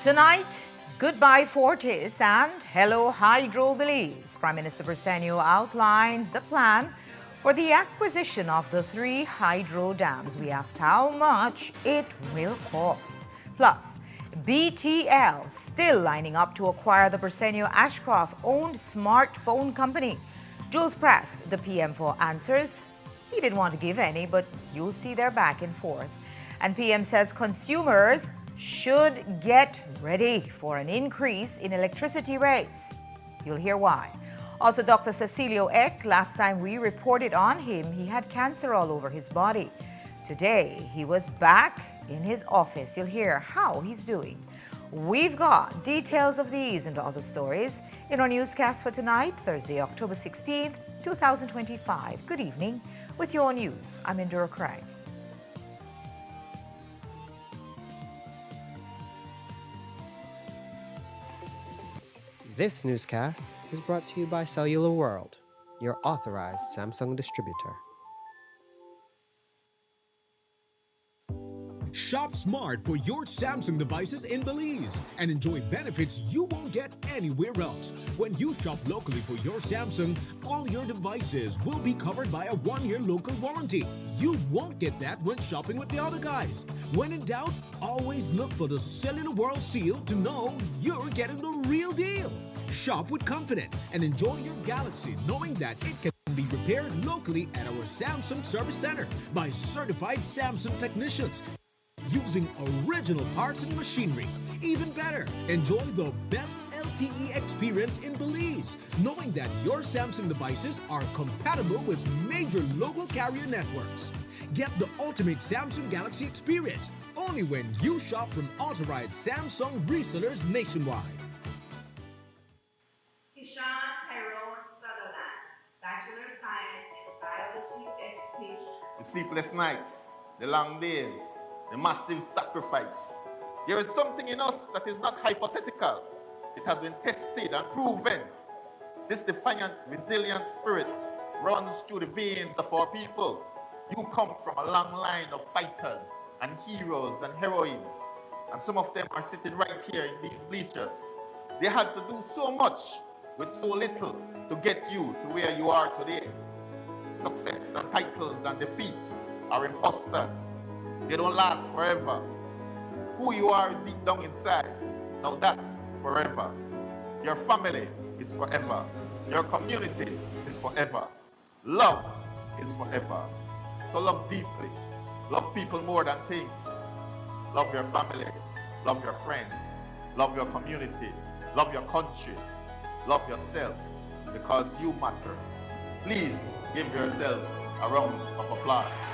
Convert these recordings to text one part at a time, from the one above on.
Tonight, goodbye Fortis and hello Hydro Belize. Prime Minister Briceño outlines the plan for the acquisition of the 3 hydro dams. We asked how much it will cost. Plus, BTL still lining up to acquire the Briceño-Ashcroft-owned smartphone company. Jules pressed the PM for answers. He didn't want to give any, but you'll see they're back and forth. And PM says consumers should get ready for an increase in electricity rates. You'll hear why. Also, Dr. Cecilio Eck, last time we reported on him, he had cancer all over his body. Today, he was back in his office. You'll hear how he's doing. We've got details of these and other stories in our newscast for tonight, Thursday, October 16th, 2025. Good evening. With your news, I'm Indira Craig. This newscast is brought to you by Cellular World, your authorized Samsung distributor. Shop smart for your Samsung devices in Belize and enjoy benefits you won't get anywhere else. When you shop locally for your Samsung, all your devices will be covered by a 1-year local warranty. You won't get that when shopping with the other guys. When in doubt, always look for the Cellular World seal to know you're getting the real deal. Shop with confidence and enjoy your Galaxy knowing that it can be repaired locally at our Samsung Service Center by certified Samsung technicians using original parts and machinery. Even better, enjoy the best LTE experience in Belize, knowing that your Samsung devices are compatible with major local carrier networks. Get the ultimate Samsung Galaxy experience only when you shop from authorized Samsung resellers nationwide. Kishan Tyrone Sutherland, Bachelor of Science in Biology Education. The sleepless nights, the long days, the massive sacrifice. There is something in us that is not hypothetical. It has been tested and proven. This defiant, resilient spirit runs through the veins of our people. You come from a long line of fighters and heroes and heroines, and some of them are sitting right here in these bleachers. They had to do so much with so little to get you to where you are today. Success and titles and defeat are imposters. They don't last forever. Who you are deep down inside, now that's forever. Your family is forever. Your community is forever. Love is forever. So love deeply. Love people more than things. Love your family. Love your friends. Love your community. Love your country. Love yourself, because you matter. Please give yourself a round of applause.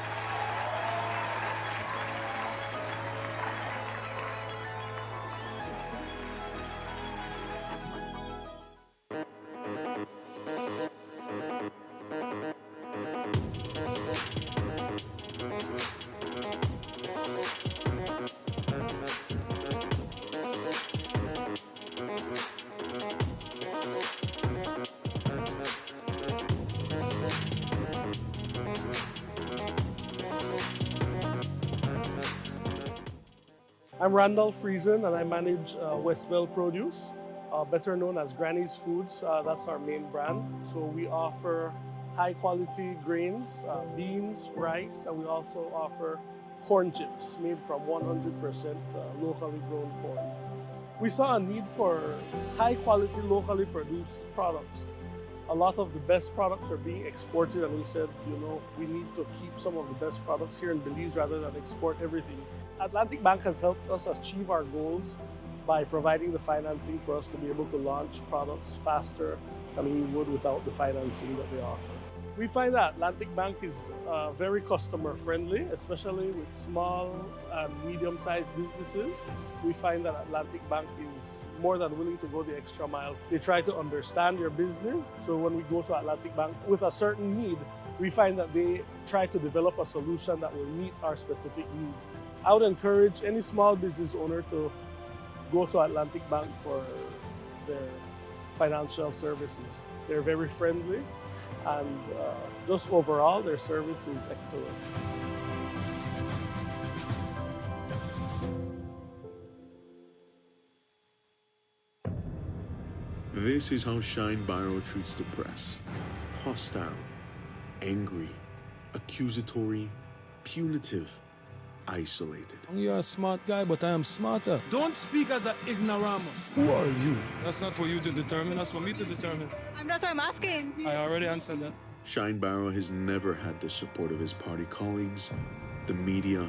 I'm Randall Friesen and I manage Westbell Produce, better known as Granny's Foods. That's our main brand. So we offer high quality grains, beans, rice, and we also offer corn chips made from 100% locally grown corn. We saw a need for high quality locally produced products. A lot of the best products are being exported, and we said, we need to keep some of the best products here in Belize rather than export everything. Atlantic Bank has helped us achieve our goals by providing the financing for us to be able to launch products faster than we would without the financing that they offer. We find that Atlantic Bank is very customer friendly, especially with small and medium-sized businesses. We find that Atlantic Bank is more than willing to go the extra mile. They try to understand your business. So when we go to Atlantic Bank with a certain need, we find that they try to develop a solution that will meet our specific need. I would encourage any small business owner to go to Atlantic Bank for their financial services. They're very friendly, and just overall, their service is excellent. This is how Shine Biro treats the press. Hostile, angry, accusatory, punitive, isolated. You're a smart guy, but I am smarter. Don't speak as an ignoramus. Who are you? That's not for you to determine, that's for me to determine. That's what I'm asking. I already answered that. Shine Biro has never had the support of his party colleagues, the media,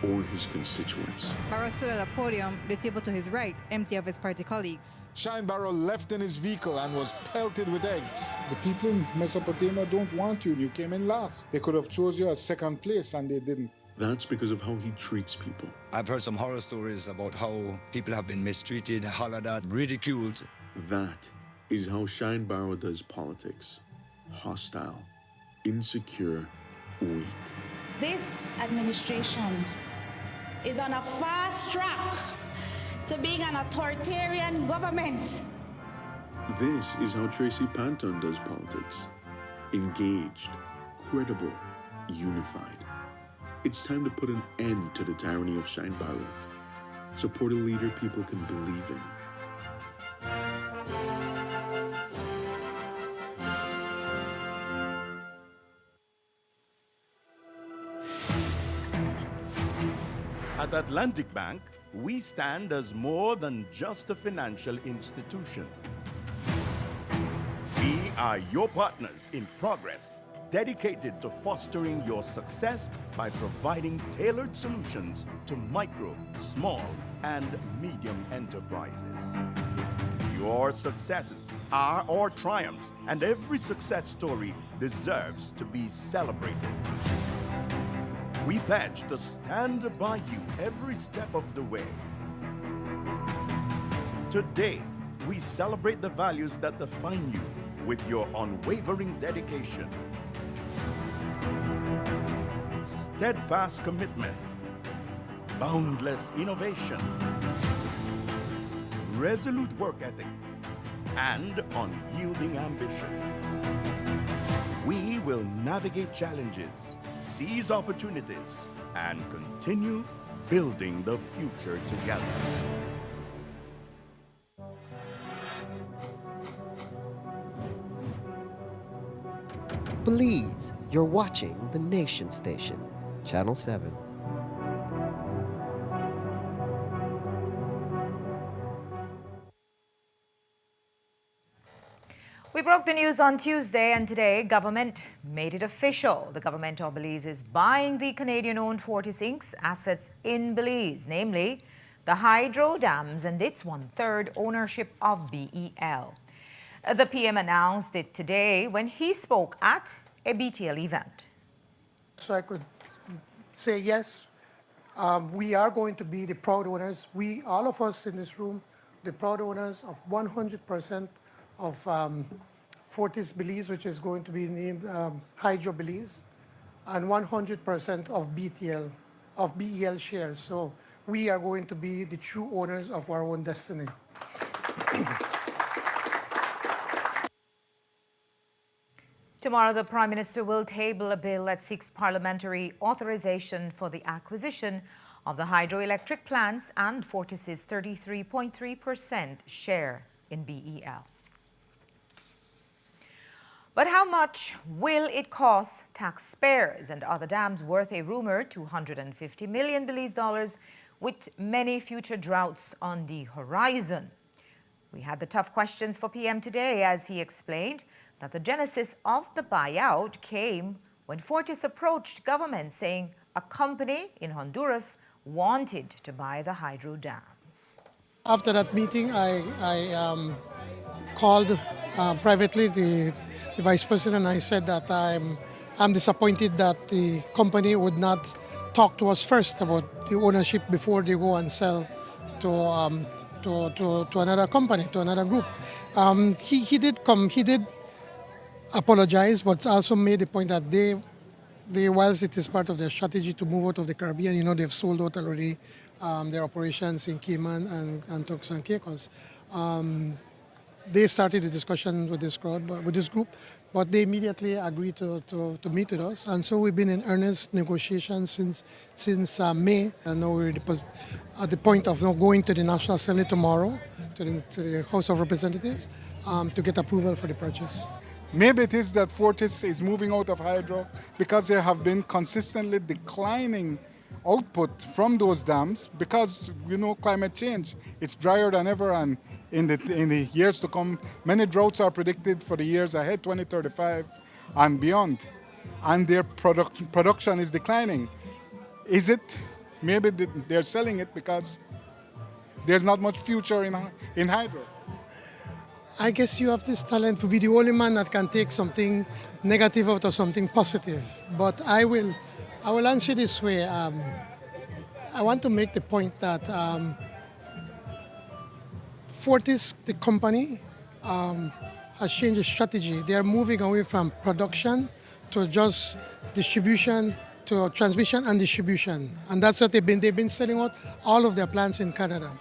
or his constituents. Barrow stood at a podium, the table to his right, empty of his party colleagues. Shine Barrow left in his vehicle and was pelted with eggs. The people in Mesopotamia don't want you. You came in last. They could have chose you as second place and they didn't. That's because of how he treats people. I've heard some horror stories about how people have been mistreated, hollered at, ridiculed. That is how Shine Biro does politics. Hostile, insecure, weak. This administration is on a fast track to being an authoritarian government. This is how Tracy Panton does politics. Engaged, credible, unified. It's time to put an end to the tyranny of Shine Biro. Support a leader people can believe in. At Atlantic Bank, we stand as more than just a financial institution. We are your partners in progress, dedicated to fostering your success by providing tailored solutions to micro, small, and medium enterprises. Your successes are our triumphs, and every success story deserves to be celebrated. We pledge to stand by you every step of the way. Today, we celebrate the values that define you with your unwavering dedication, steadfast commitment, boundless innovation, resolute work ethic, and unyielding ambition. We will navigate challenges, seize opportunities, and continue building the future together. Belize, you're watching the Nation Station, Channel 7. We broke the news on Tuesday, and today government made it official. The government of Belize is buying the Canadian-owned Fortis Inc.'s assets in Belize, namely the hydro dams and its one-third ownership of BEL. The PM announced it today when he spoke at a BTL event. So I could say yes, we are going to be the proud owners. All of us in this room, the proud owners of 100% of Fortis Belize, which is going to be named Hydro Belize, and 100% of BEL shares. So we are going to be the true owners of our own destiny. Tomorrow, the Prime Minister will table a bill that seeks parliamentary authorization for the acquisition of the hydroelectric plants and Fortis's 33.3% share in BEL. But how much will it cost taxpayers and other dams worth a rumored $250 million Belize dollars with many future droughts on the horizon? We had the tough questions for PM today as he explained that the genesis of the buyout came when Fortis approached government saying a company in Honduras wanted to buy the hydro dams. After that meeting, I called privately the vice president. I said that I'm disappointed that the company would not talk to us first about the ownership before they go and sell to another company, to another group. He did apologize, but also made the point that whilst it is part of their strategy to move out of the Caribbean, they've sold out already their operations in Cayman and Turks and Caicos. They started a discussion with this group, but they immediately agreed to meet with us, and so we've been in earnest negotiations since May, and now we're at the point of going to the National Assembly tomorrow the House of Representatives to get approval for the purchase. Maybe it is that Fortis is moving out of hydro because there have been consistently declining output from those dams because, climate change. It's drier than ever, and in the years to come, many droughts are predicted for the years ahead, 2035 and beyond. And their production is declining. Is it maybe they're selling it because there's not much future in hydro? I guess you have this talent to be the only man that can take something negative out of something positive. But I will answer this way. I want to make the point that Fortis, the company, has changed its strategy. They are moving away from production to just distribution, to transmission and distribution. And that's what they've been selling out all of their plants in Canada.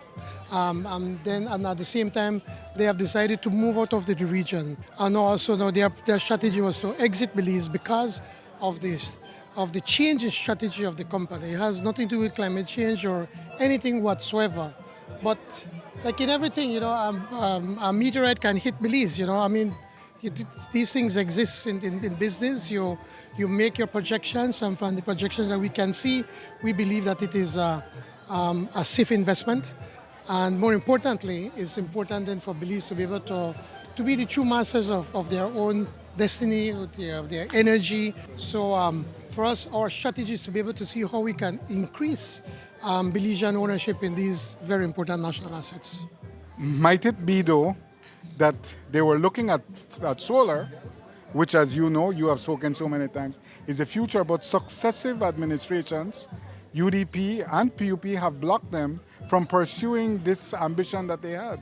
And at the same time, they have decided to move out of the region. And also their strategy was to exit Belize because of this, of the change in strategy of the company. It has nothing to do with climate change or anything whatsoever. But like in everything, a meteorite can hit Belize, these things exist in business. You make your projections, and from the projections that we can see, we believe that it is a safe investment. And more importantly, it's important then for Belize to be able to be the true masters of their own destiny, their energy. So for us, our strategy is to be able to see how we can increase Belizean ownership in these very important national assets. Might it be, though, that they were looking at solar, which, as you know, you have spoken so many times, is the future, but successive administrations, UDP and PUP, have blocked them from pursuing this ambition that they had?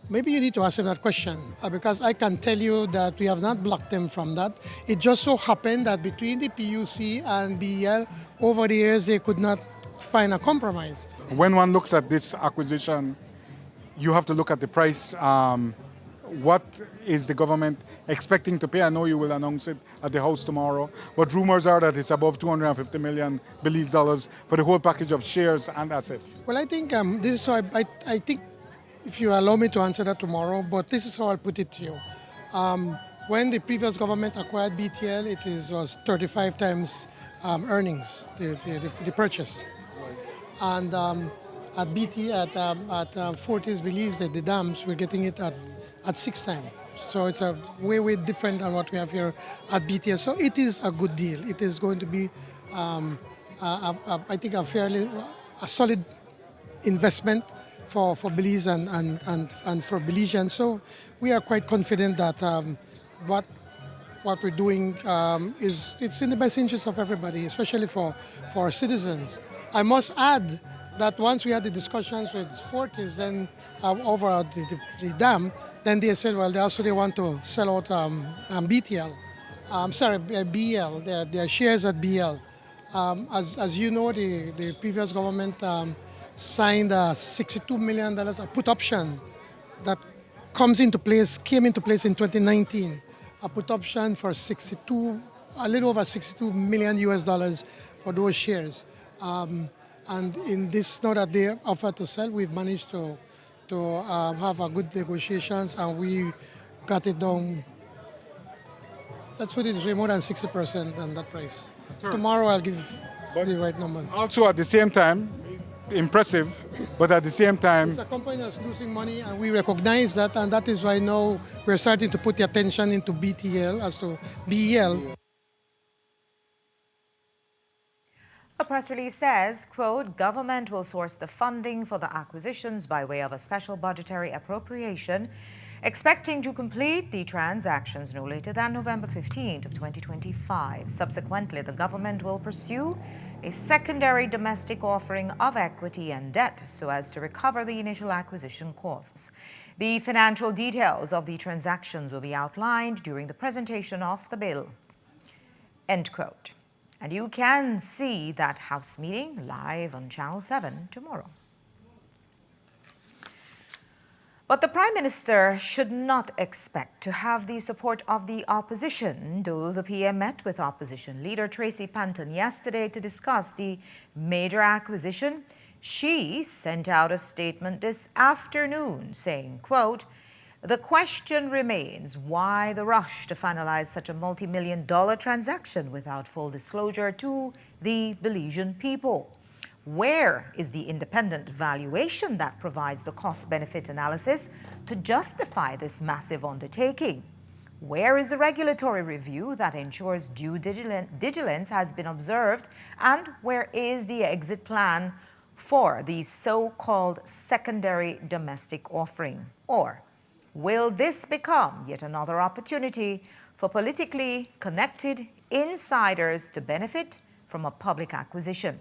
Maybe you need to answer that question, because I can tell you that we have not blocked them from that. It just so happened that between the PUC and BEL, over the years, they could not find a compromise. When one looks at this acquisition, you have to look at the price. What is the government expecting to pay? I know you will announce it at the House tomorrow, but rumors are that it's above 250 million Belize dollars for the whole package of shares and assets. Well, I think this is how I think, if you allow me to answer that tomorrow, but this is how I'll put it to you. When the previous government acquired BTL, it was 35 times earnings, the purchase. And at Fortis Belize, the dams, we're getting it at 6 times. So it's a way different than what we have here at BTL. So it is a good deal. It is going to be, I think, a solid investment for Belize and for Belizeans. So we are quite confident that what we're doing it's in the best interest of everybody, especially for our citizens. I must add that once we had the discussions with Fortis, then over the dam, then they said, well, they want to sell out BTL. BL, their shares at BL. As you know, the previous government signed a $62 million a put option that came into place in 2019. A put option for a little over $62 million US for those shares. And in this note that they offered to sell, we've managed to have a good negotiations, and we got it down. Let's put it this way, more than 60% on that price. Sure. Tomorrow I'll give the right number. Also at the same time, impressive, but at the same time... It's a company that's losing money, and we recognize that, and that is why now we're starting to put the attention into BTL as to BEL. A press release says, quote, government will source the funding for the acquisitions by way of a special budgetary appropriation, expecting to complete the transactions no later than November 15th of 2025. Subsequently, the government will pursue a secondary domestic offering of equity and debt so as to recover the initial acquisition costs. The financial details of the transactions will be outlined during the presentation of the bill. End quote. And you can see that House meeting live on Channel 7 tomorrow. But the Prime Minister should not expect to have the support of the opposition, though the PM met with opposition leader Tracy Panton yesterday to discuss the major acquisition. She sent out a statement this afternoon saying, quote, "The question remains why the rush to finalize such a multi-million-dollar transaction without full disclosure to the Belizean people. Where is the independent valuation that provides the cost-benefit analysis to justify this massive undertaking? Where is the regulatory review that ensures due diligence has been observed? And where is the exit plan for the so-called secondary domestic offering? Or will this become yet another opportunity for politically connected insiders to benefit from a public acquisition?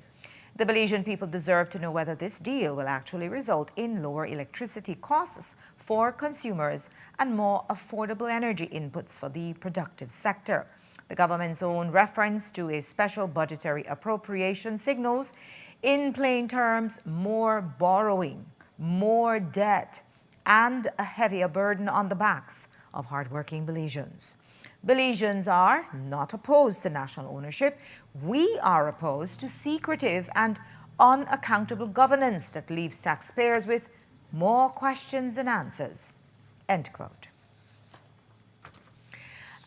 The Belizean people deserve to know whether this deal will actually result in lower electricity costs for consumers and more affordable energy inputs for the productive sector. The government's own reference to a special budgetary appropriation signals, in plain terms, more borrowing, more debt, and a heavier burden on the backs of hardworking Belizeans. Belizeans are not opposed to national ownership. We are opposed to secretive and unaccountable governance that leaves taxpayers with more questions than answers." End quote.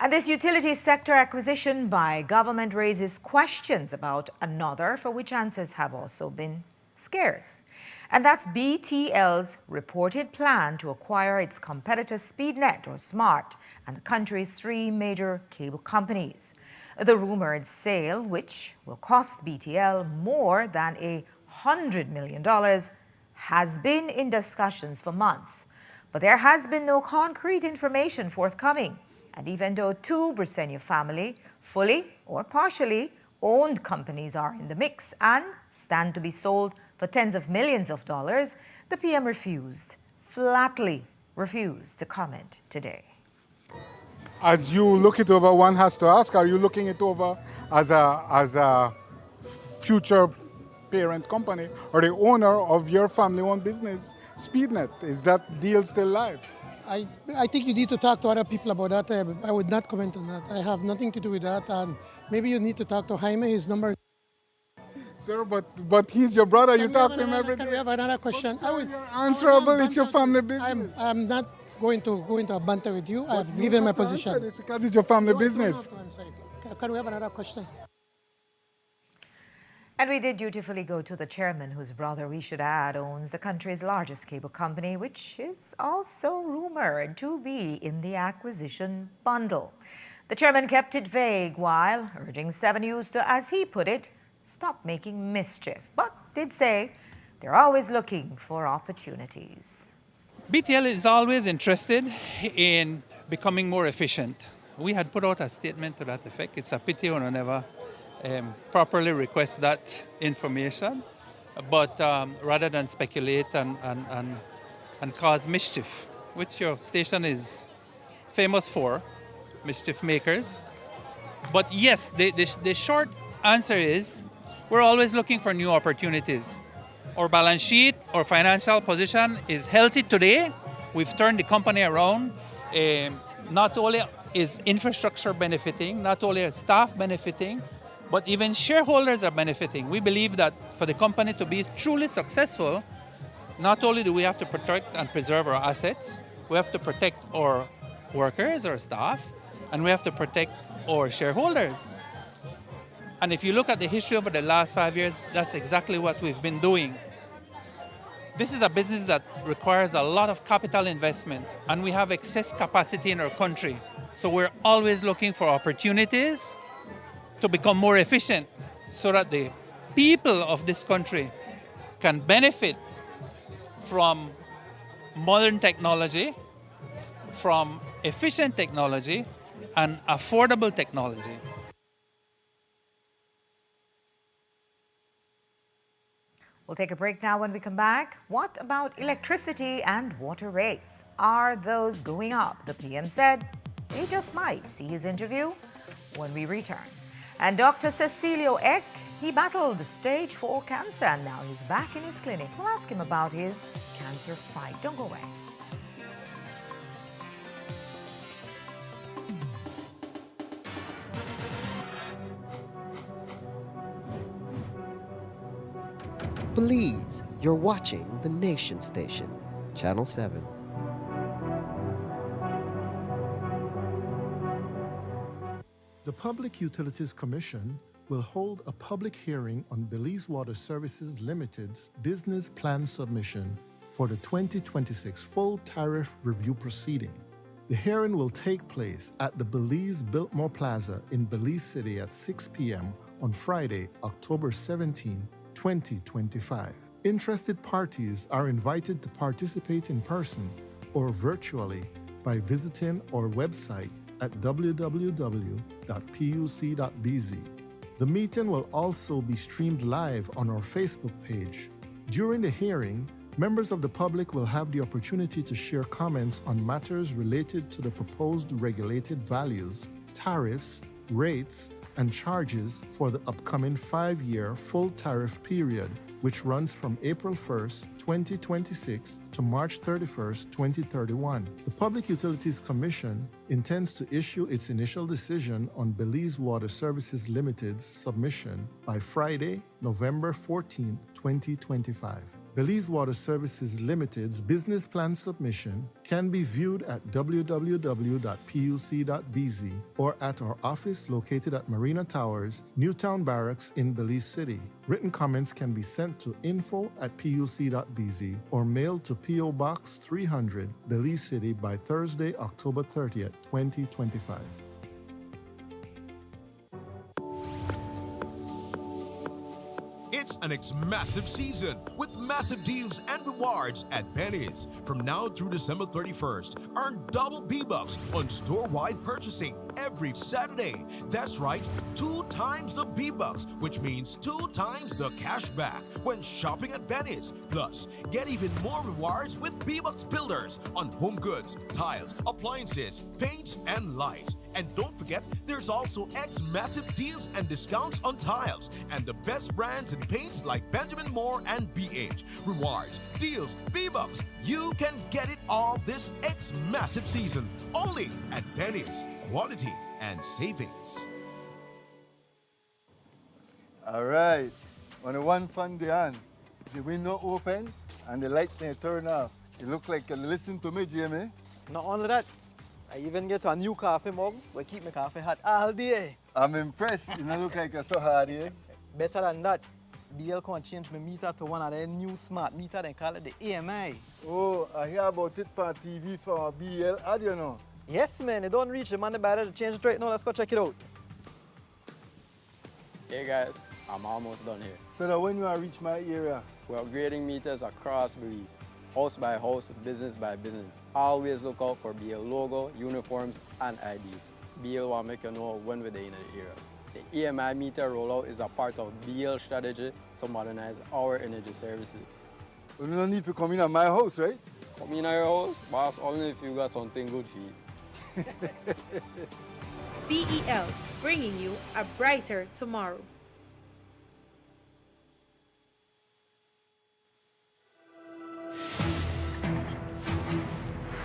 And this utility sector acquisition by government raises questions about another for which answers have also been scarce. And that's BTL's reported plan to acquire its competitor SpeedNet, or Smart, and the country's 3 major cable companies. The rumored sale, which will cost BTL more than $100 million, has been in discussions for months. But there has been no concrete information forthcoming. And even though 2 Briceño family, fully or partially owned companies are in the mix and stand to be sold for tens of millions of dollars, the PM flatly refused to comment today. As you look it over, one has to ask, are you looking it over as a future parent company or the owner of your family-owned business, SpeedNet? Is that deal still live? I think you need to talk to other people about that. I would not comment on that. I have nothing to do with that. And maybe you need to talk to Jaime. His number. Sir, but he's your brother. You talk to him every day. Can we have another question? You're answerable. It's your family business. I'm not going to go into a banter with you. I've given my position. It's because it's your family business. Can we have another question? And we did dutifully go to the chairman, whose brother, we should add, owns the country's largest cable company, which is also rumored to be in the acquisition bundle. The chairman kept it vague while urging 7 News to, as he put it, stop making mischief, but did say they're always looking for opportunities. BTL is always interested in becoming more efficient. We had put out a statement to that effect. It's a pity when I never properly request that information, but rather than speculate and cause mischief, which your station is famous for, mischief makers. But yes, the short answer is we're always looking for new opportunities. Our balance sheet, our financial position is healthy today. We've turned the company around. Not only is infrastructure benefiting, not only is staff benefiting, but even shareholders are benefiting. We believe that for the company to be truly successful, not only do we have to protect and preserve our assets, we have to protect our workers, our staff, and we have to protect our shareholders. And if you look at the history over the last 5 years, that's exactly what we've been doing. This is a business that requires a lot of capital investment, and we have excess capacity in our country. So we're always looking for opportunities to become more efficient so that the people of this country can benefit from modern technology, from efficient technology, and affordable technology. We'll take a break now. When we come back, what about electricity and water rates? Are those going up? The PM said they just might. See his interview when we return. And Dr. Cecilio Eck, he battled stage 4 cancer and now he's back in his clinic. We'll ask him about his cancer fight. Don't go away. Belize, You're watching the Nation Station, Channel 7. The Public Utilities Commission will hold a public hearing on Belize Water Services Limited's business plan submission for the 2026 full tariff review proceeding. The hearing will take place at the Belize Biltmore Plaza in Belize City at 6 p.m. on Friday, October 17, 2025. Interested parties are invited to participate in person or virtually by visiting our website at www.puc.bz. The meeting will also be streamed live on our Facebook page. During the hearing, members of the public will have the opportunity to share comments on matters related to the proposed regulated values, tariffs, rates, and charges for the upcoming 5-year full tariff period, which runs from April 1st, 2026 to March 31st, 2031. The Public Utilities Commission intends to issue its initial decision on Belize Water Services Limited's submission by Friday, November 14, 2025. Belize Water Services Limited's business plan submission can be viewed at www.puc.bz or at our office located at Marina Towers, Newtown Barracks in Belize City. Written comments can be sent to info@puc.bz or mailed to P.O. Box 300, Belize City by Thursday, October 30th, 2025. It's an massive season with massive deals and rewards at Penny's. From now through December 31st, earn double B-Bucks on store-wide purchasing every Saturday. That's right, 2 times the B-Bucks, which means 2 times the cash back when shopping at Penny's. Plus, get even more rewards with B-Bucks Builders on home goods, tiles, appliances, paints, and lights. And don't forget, there's also massive deals and discounts on tiles and the best brands in paints like Benjamin Moore and BH. Rewards, deals, B-Bucks. You can get it all this massive season only at Penny's. Quality and savings. All right. On the one fun day, the window open and the light may turn off. You look like you listen to me, Jamie. Not only that, I even get a new coffee mug where keep my coffee hot all day. I'm impressed. You don't look like you're so hard, yes? Better than that, BL can change my meter to one of their new smart meter. They call it the AMI. Oh, I hear about it on TV for BL ad, you know. Yes, man. They don't reach the money better to change it right now. Let's go check it out. Hey, guys. I'm almost done here. So that when you reach my area? We're upgrading meters across Belize. House by house, business by business. Always look out for BL logo, uniforms, and IDs. BL will make you know when we're in the area. The EMI meter rollout is a part of BL strategy to modernize our energy services. You don't need to come in at my house, right? Come in at your house, boss, only if you got something good for you. BEL, bringing you a brighter tomorrow.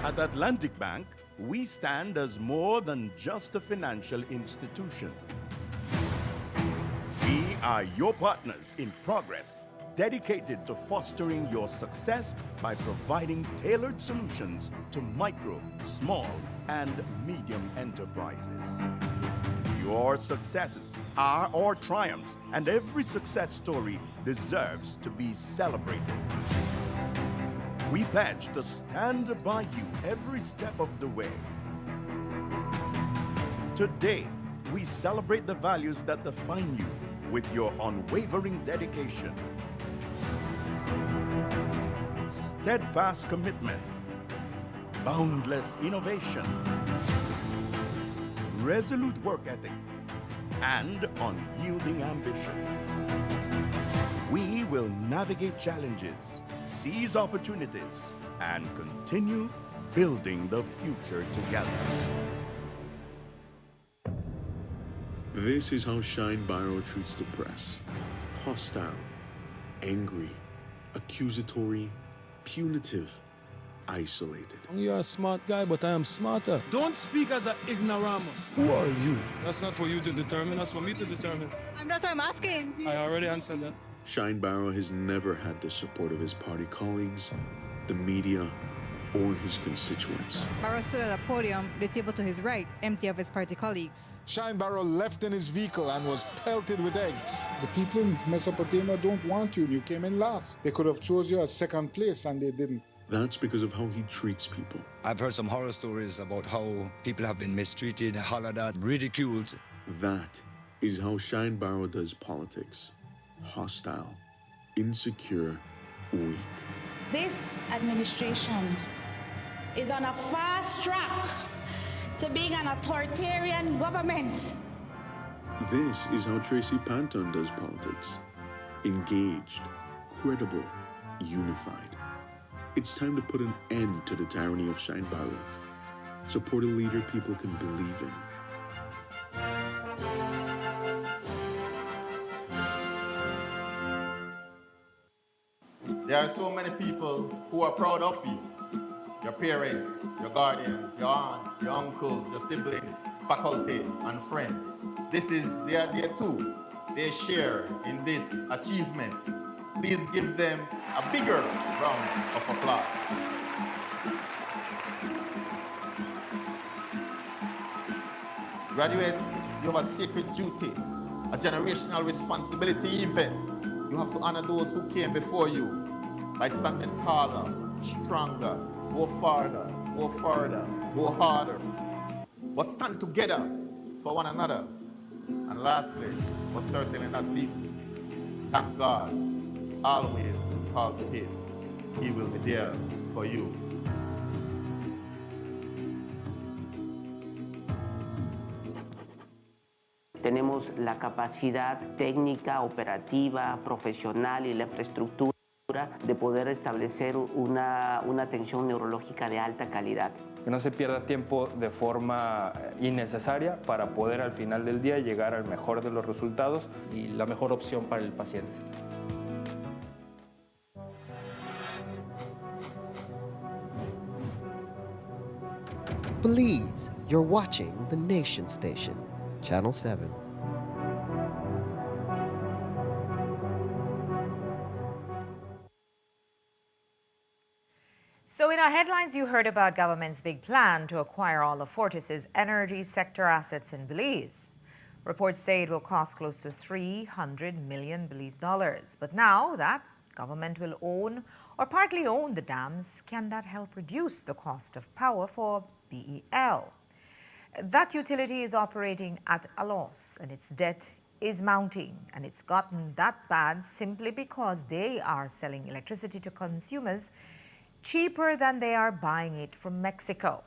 At Atlantic Bank, we stand as more than just a financial institution. We are your partners in progress, dedicated to fostering your success by providing tailored solutions to micro, small, and medium enterprises. Your successes are our triumphs, and every success story deserves to be celebrated. We pledge to stand by you every step of the way. Today, we celebrate the values that define you with your unwavering dedication, steadfast commitment, boundless innovation, resolute work ethic, and unyielding ambition. We will navigate challenges, seize opportunities, and continue building the future together. This is how Shine Biro treats the press. Hostile, angry, accusatory, punitive, isolated. You're a smart guy, but I am smarter. Don't speak as an ignoramus. Who are you? That's not for you to determine, that's for me to determine. And that's what I'm asking. I already answered that. Shine Barrow has never had the support of his party colleagues, the media, or his constituents. Barrow stood at a podium, the table to his right, empty of his party colleagues. Shine Barrow left in his vehicle and was pelted with eggs. The people in Mesopotamia don't want you. You came in last. They could have chose you as second place and they didn't. That's because of how he treats people. I've heard some horror stories about how people have been mistreated, hollered at, ridiculed. That is how Shine Barrow does politics. Hostile, insecure, weak. This administration is on a fast track to being an authoritarian government. This is how Tracy Panton does politics. Engaged, credible, unified. It's time to put an end to the tyranny of Shine Barrow. Support a leader people can believe in. There are so many people who are proud of you. Your parents, your guardians, your aunts, your uncles, your siblings, faculty, and friends. They are there too. They share in this achievement. Please give them a bigger round of applause. Graduates, you have a sacred duty, a generational responsibility even. You have to honor those who came before you by standing taller, stronger, go farther, go further, go harder. But stand together for one another. And lastly, but certainly not least, thank God. Always call to Him. He will be there for you. Tenemos la capacidad técnica, operativa, profesional y la infraestructura de poder establecer una atención neurológica de alta calidad. Que no se pierda tiempo de forma innecesaria para poder al final del día llegar al mejor de los resultados y la mejor opción para el paciente. Please, you're watching the Nation Station, Channel 7. So in our headlines, you heard about government's big plan to acquire all of Fortis's energy sector assets in Belize. Reports say it will cost close to $300 million Belize dollars. But now that government will own or partly own the dams, can that help reduce the cost of power for BEL? That utility is operating at a loss and its debt is mounting, and it's gotten that bad simply because they are selling electricity to consumers cheaper than they are buying it from Mexico.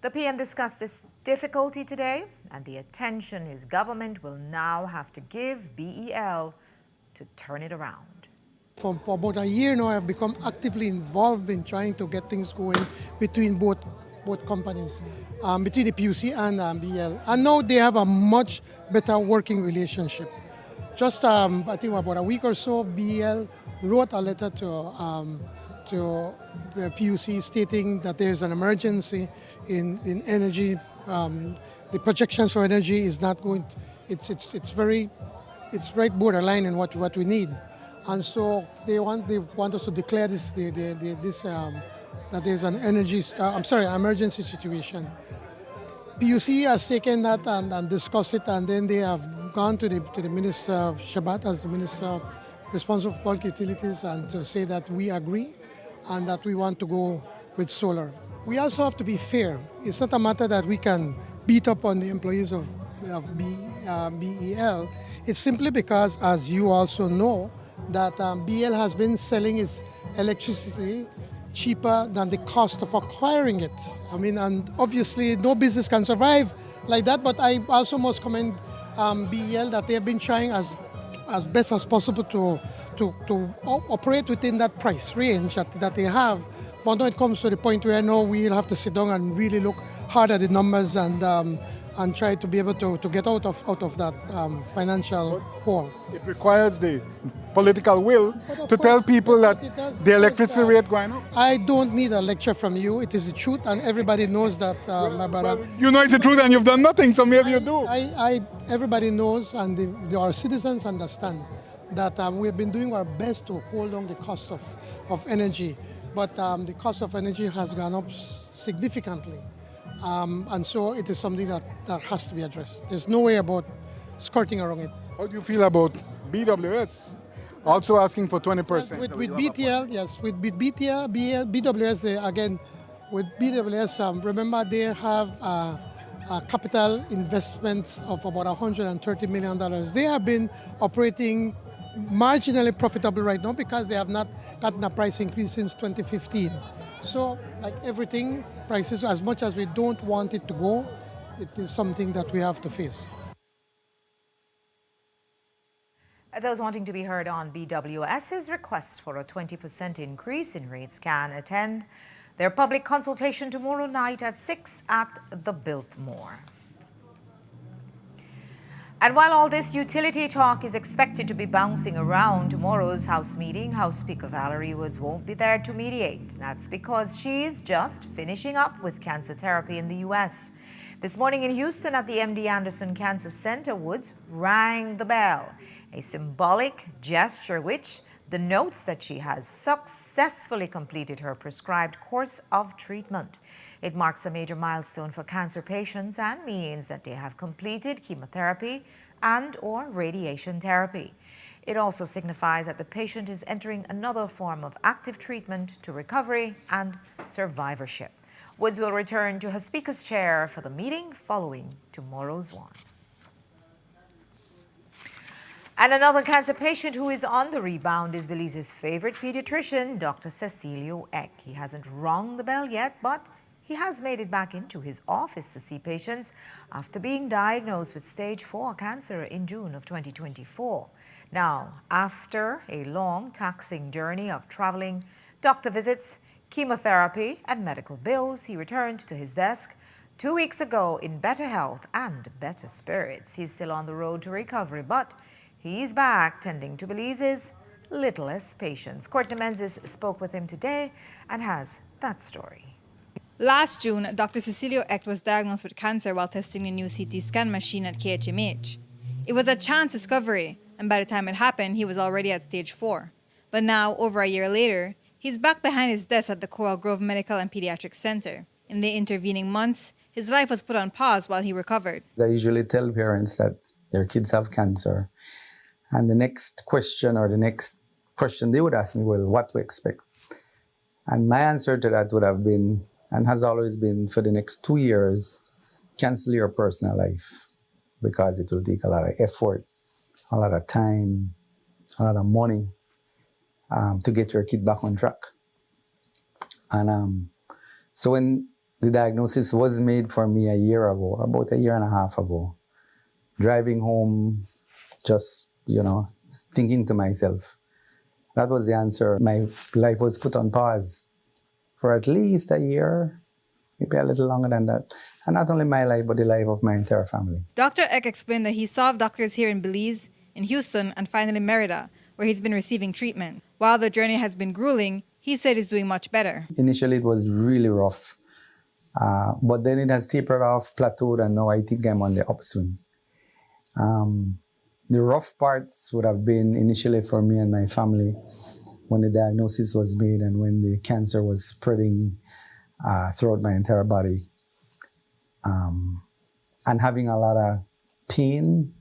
The PM discussed this difficulty today, and the attention his government will now have to give BEL to turn it around. For about a year now, I've become actively involved in trying to get things going between both companies, between the PUC and BEL. And now they have a much better working relationship. Just, I think about a week or so, BEL wrote a letter to the PUC stating that there's an emergency in energy. The projections for energy is not going. It's right borderline in what we need, and so they want us to declare this that there's an emergency situation. PUC has taken that and discussed it, and then they have gone to the Minister Shabat as the Minister responsible for public utilities, and to say that we agree and that we want to go with solar. We also have to be fair. It's not a matter that we can beat up on the employees of BEL. It's simply because, as you also know, that BEL has been selling its electricity cheaper than the cost of acquiring it. I mean, and obviously no business can survive like that, but I also must commend BEL that they have been trying as best as possible to operate within that price range that they have. But now it comes to the point where now we'll have to sit down and really look hard at the numbers and try to be able to get out of that financial hole. It requires the political will to tell people that the electricity rate going up. I don't need a lecture from you. It is the truth, and everybody knows that, my brother. Well, you know it's the truth, and you've done nothing, so maybe you do. Everybody knows, and our citizens understand that we've been doing our best to hold down the cost of energy, but the cost of energy has gone up significantly. And so it is something that has to be addressed. There's no way about skirting around it. How do you feel about BWS also asking for 20%? With BTL, yes, with BTL, BWS, again, with BWS, remember they have capital investments of about $130 million. They have been operating marginally profitable right now because they have not gotten a price increase since 2015. So, like everything, prices, as much as we don't want it to go, it is something that we have to face. Those wanting to be heard on BWS's request for a 20% increase in rates can attend their public consultation tomorrow night at 6 at the Biltmore. And while all this utility talk is expected to be bouncing around tomorrow's House meeting, House Speaker Valerie Woods won't be there to mediate. That's because she's just finishing up with cancer therapy in the U.S. This morning in Houston at the MD Anderson Cancer Center, Woods rang the bell, a symbolic gesture which denotes that she has successfully completed her prescribed course of treatment. It marks a major milestone for cancer patients and means that they have completed chemotherapy and/or radiation therapy. It also signifies that the patient is entering another form of active treatment to recovery and survivorship. Woods will return to her speaker's chair for the meeting following tomorrow's one. And another cancer patient who is on the rebound is Belize's favorite pediatrician, Dr. Cecilio Eck. He hasn't rung the bell yet, but he has made it back into his office to see patients after being diagnosed with stage 4 cancer in June of 2024. Now, after a long, taxing journey of traveling, doctor visits, chemotherapy, and medical bills, he returned to his desk 2 weeks ago in better health and better spirits. He's still on the road to recovery, but he's back tending to Belize's littlest patients. Courtney Menzies spoke with him today and has that story. Last June, Dr. Cecilio Eck was diagnosed with cancer while testing the new CT scan machine at KHMH. It was a chance discovery, and by the time it happened, he was already at stage 4. But now, over a year later, he's back behind his desk at the Coral Grove Medical and Pediatric Center. In the intervening months, his life was put on pause while he recovered. I usually tell parents that their kids have cancer, and the next question they would ask me, well, what to expect? And my answer to that would have been, and has always been, for the next 2 years, cancel your personal life, because it will take a lot of effort, a lot of time, a lot of money to get your kid back on track. And so when the diagnosis was made for me a year ago, about a year and a half ago, driving home, just, thinking to myself, that was the answer. My life was put on pause for at least a year, maybe a little longer than that. And not only my life, but the life of my entire family. Dr. Eck explained that he saw doctors here in Belize, in Houston, and finally Merida, where he's been receiving treatment. While the journey has been grueling, he said he's doing much better. Initially, it was really rough. But then it has tapered off, plateaued, and now I think I'm on the upswing. The rough parts would have been initially for me and my family when the diagnosis was made and when the cancer was spreading throughout my entire body. And having a lot of pain,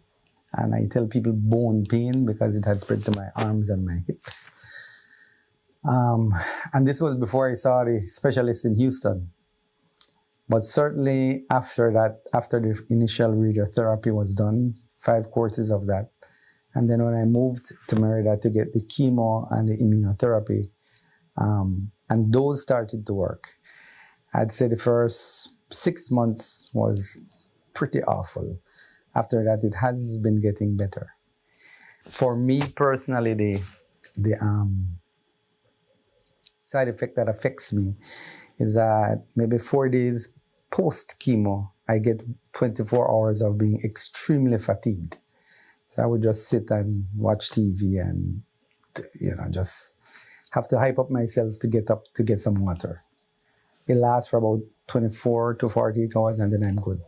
and I tell people bone pain because it had spread to my arms and my hips. And this was before I saw the specialist in Houston. But certainly after that, after the initial radiotherapy was done, 5 courses of that, and then when I moved to Merida to get the chemo and the immunotherapy, and those started to work, I'd say the first 6 months was pretty awful. After that, it has been getting better. For me personally, the side effect that affects me is that maybe 4 days post-chemo, I get 24 hours of being extremely fatigued. So I would just sit and watch TV and, just have to hype up myself to get up to get some water. It lasts for about 24 to 48 hours and then I'm good.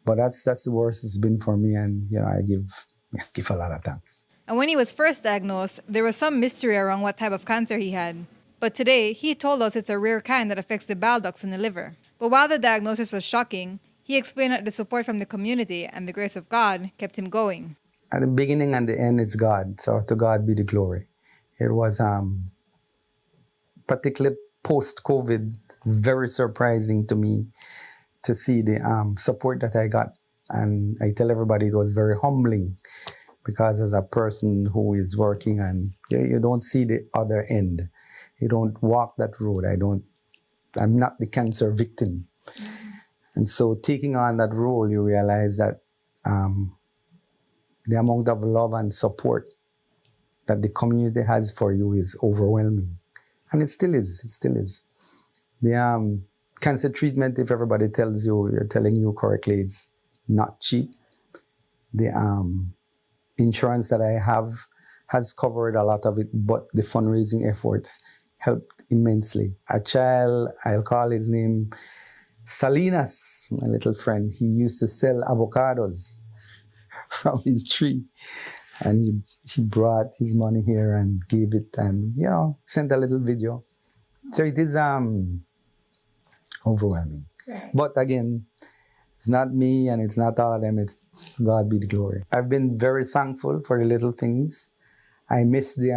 But that's the worst it's been for me, and I give a lot of thanks. And when he was first diagnosed, there was some mystery around what type of cancer he had. But today, he told us it's a rare kind that affects the bile ducts in the liver. But while the diagnosis was shocking, he explained that the support from the community and the grace of God kept him going. At the beginning and the end, it's God. So to God be the glory. It was particularly post-COVID, very surprising to me to see the support that I got. And I tell everybody it was very humbling because as a person who is working and you don't see the other end. You don't walk that road. I'm not the cancer victim. Mm-hmm. And so taking on that role, you realize that the amount of love and support that the community has for you is overwhelming. And it still is. It still is. The cancer treatment, if everybody tells you, you're telling you correctly, it's not cheap. The insurance that I have has covered a lot of it, but the fundraising efforts helped immensely. A child, I'll call his name Salinas, my little friend, he used to sell avocados from his tree. And he brought his money here and gave it and, sent a little video. So it is overwhelming. Right. But again, it's not me and it's not all of them, it's God be the glory. I've been very thankful for the little things. I miss the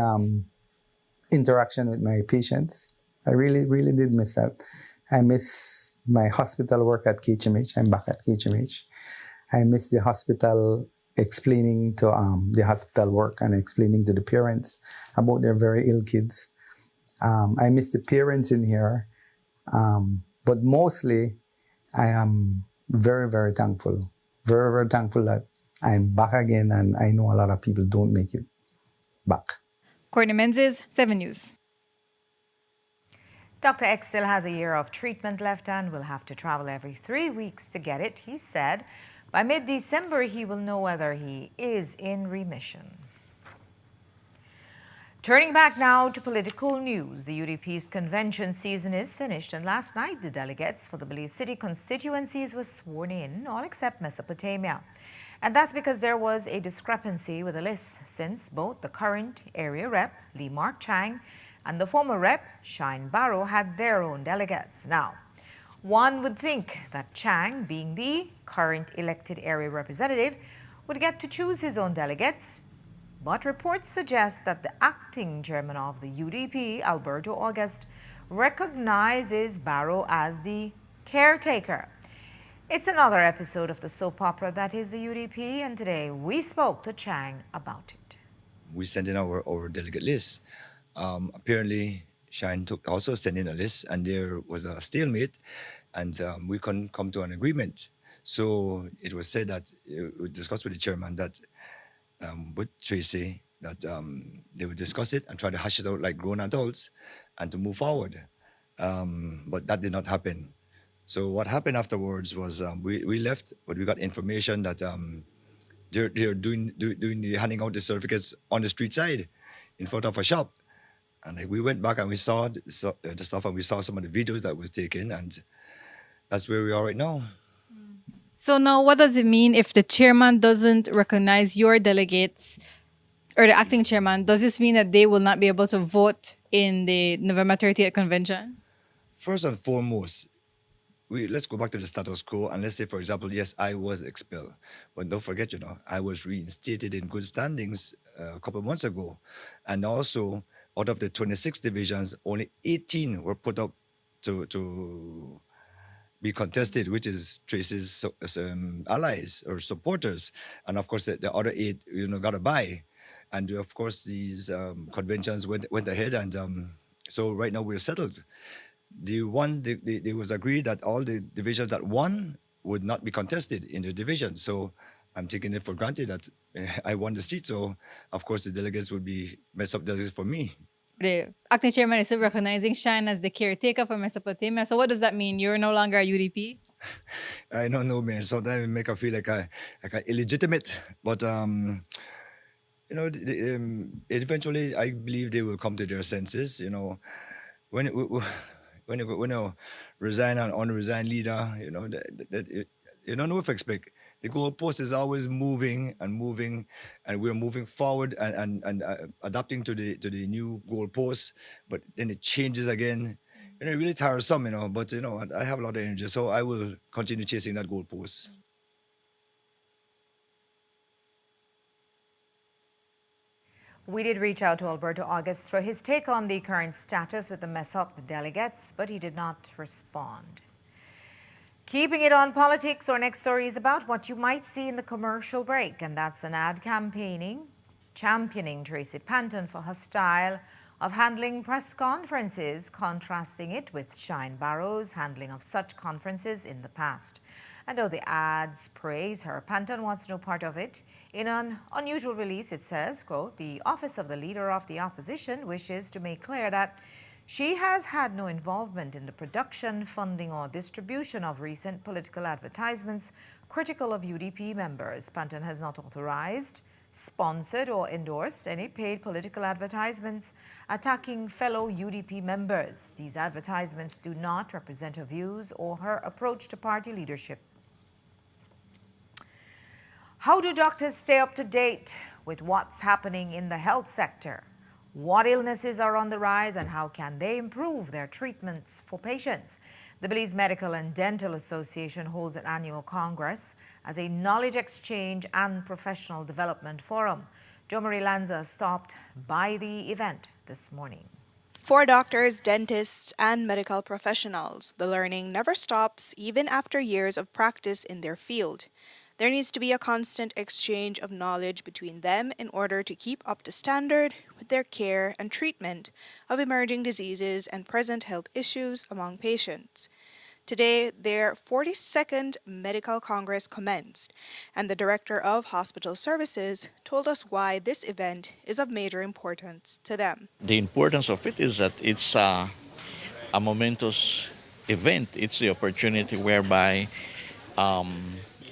interaction with my patients. I really, really did miss that. I miss my hospital work at KHMH. I'm back at KHMH. I miss the hospital explaining to the hospital work and explaining to the parents about their very ill kids. I miss the parents in here. But mostly, I am very, very thankful. Very, very thankful that I'm back again and I know a lot of people don't make it back. Courtney Menzies, 7 News. Dr. X still has a year of treatment left and will have to travel every 3 weeks to get it. He said by mid-December he will know whether he is in remission. Turning back now to political news, the UDP's convention season is finished, and last night the delegates for the Belize City constituencies were sworn in, all except Mesopotamia. And that's because there was a discrepancy with the list, since both the current area rep, Lee Mark Chang, and the former rep, Shine Barrow, had their own delegates. Now, one would think that Chang, being the current elected area representative, would get to choose his own delegates. But reports suggest that the acting chairman of the UDP, Alberto August, recognizes Barrow as the caretaker. It's another episode of the soap opera that is the UDP, and today we spoke to Chang about it. We sent in our delegate list. Apparently, Shine also sent in a list, and there was a stalemate, and we couldn't come to an agreement. So it was said that we discussed with the chairman that with Tracy that they would discuss it and try to hash it out like grown adults and to move forward. But that did not happen. So what happened afterwards was we left, but we got information that they're doing the handing out the certificates on the street side in front of a shop. And we went back and we saw the stuff and we saw some of the videos that was taken, and that's where we are right now. So now what does it mean if the chairman doesn't recognize your delegates or the acting chairman? Does this mean that they will not be able to vote in the November 30th convention? First and foremost, let's go back to the status quo and let's say, for example, yes, I was expelled. But don't forget, I was reinstated in good standings a couple of months ago. And also, out of the 26 divisions, only 18 were put up to be contested, which is Tracy's allies or supporters. And of course, the other 8, got a bye. And of course, these conventions went ahead. And so right now we're settled. It was agreed that all the divisions that won would not be contested in the division. So I'm taking it for granted that I won the seat. So of course the delegates would be messed up delegates for me. The acting chairman is still recognizing Shine as the caretaker for Mesopotamia. So what does that mean? You're no longer a UDP? I don't know, man. Sometimes it make I feel like I illegitimate. But eventually I believe they will come to their senses. When you resign an unresigned leader, you don't know what to expect. the goalpost is always moving, and we're moving forward and adapting to the new goalposts, but then it changes again. Really tiresome, but I have a lot of energy, so I will continue chasing that goalpost. We did reach out to Alberto August for his take on the current status with the mess-up delegates, but he did not respond. Keeping it on politics, our next story is about what you might see in the commercial break, and that's an ad championing Tracy Panton for her style of handling press conferences, contrasting it with Shine Barrow's handling of such conferences in the past. And though the ads praise her, Panton wants no part of it. In an unusual release, it says, quote, "The Office of the Leader of the Opposition wishes to make clear that she has had no involvement in the production, funding, or distribution of recent political advertisements critical of UDP members. Panton has not authorized, sponsored, or endorsed any paid political advertisements attacking fellow UDP members. These advertisements do not represent her views or her approach to party leadership." How do doctors stay up to date with what's happening in the health sector? What illnesses are on the rise and how can they improve their treatments for patients? The Belize Medical and Dental Association holds an annual congress as a knowledge exchange and professional development forum. Jo Marie Lanza stopped by the event this morning. For doctors, dentists, and medical professionals, the learning never stops even after years of practice in their field. There needs to be a constant exchange of knowledge between them in order to keep up to standard with their care and treatment of emerging diseases and present health issues among patients. Today, their 42nd Medical Congress commenced, and the Director of Hospital Services told us why this event is of major importance to them. The importance of it is that it's a momentous event. It's the opportunity whereby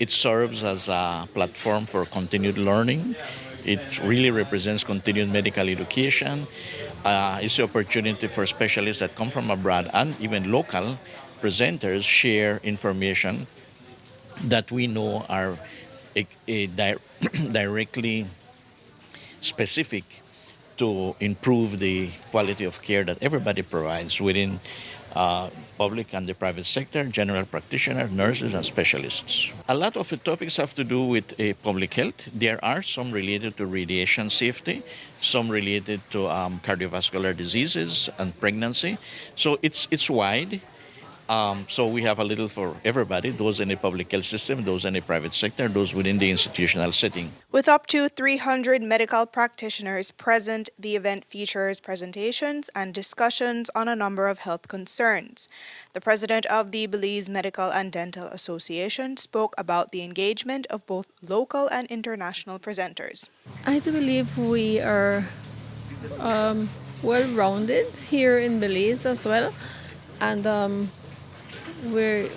it serves as a platform for continued learning. It really represents continued medical education. It's the opportunity for specialists that come from abroad and even local presenters share information that we know are directly specific to improve the quality of care that everybody provides within public and the private sector, general practitioners, nurses, and specialists. A lot of the topics have to do with public health. There are some related to radiation safety, some related to cardiovascular diseases and pregnancy. So it's wide. So we have a little for everybody, those in the public health system, those in the private sector, those within the institutional setting. With up to 300 medical practitioners present, the event features presentations and discussions on a number of health concerns. The president of the Belize Medical and Dental Association spoke about the engagement of both local and international presenters. I do believe we are well-rounded here in Belize as well, and we're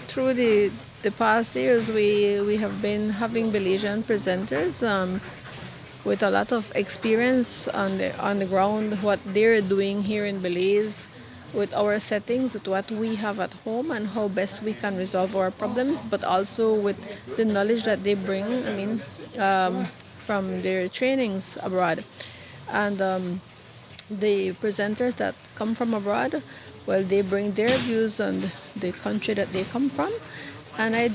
through the past years we have been having Belizean presenters with a lot of experience on the ground, what they're doing here in Belize with our settings, with what we have at home and how best we can resolve our problems, but also with the knowledge that they bring, from their trainings abroad. And the presenters that come from abroad, well, they bring their views on the country that they come from. And I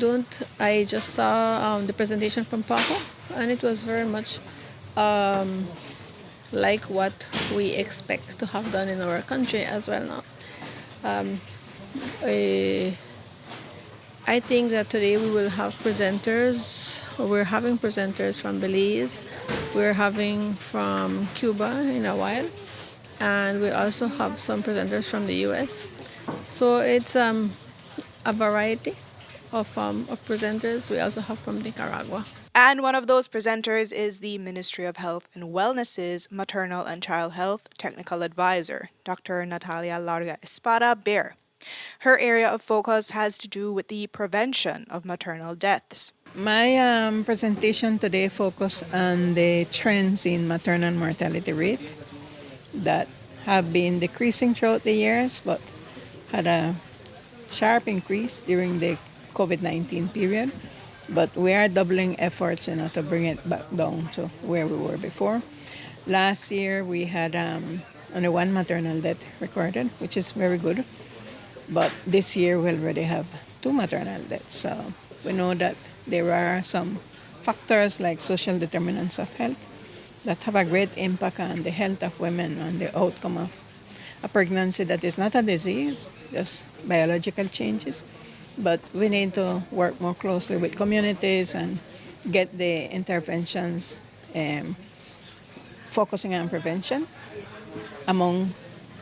just saw the presentation from Paco, and it was very much like what we expect to have done in our country as well now. I think that today we will have presenters. We're having presenters from Belize. We're having from Cuba in a while. And we also have some presenters from the U.S. So it's a variety of presenters. We also have from Nicaragua. And one of those presenters is the Ministry of Health and Wellness's Maternal and Child Health Technical Advisor, Dr. Natalia Larga Espada Bear. Her area of focus has to do with the prevention of maternal deaths. My presentation today focused on the trends in maternal mortality rate that have been decreasing throughout the years, but had a sharp increase during the COVID-19 period. But we are doubling efforts, to bring it back down to where we were before. Last year we had only one maternal death recorded, which is very good. But this year we already have two maternal deaths. So we know that there are some factors like social determinants of health that have a great impact on the health of women and the outcome of a pregnancy that is not a disease, just biological changes. But we need to work more closely with communities and get the interventions focusing on prevention among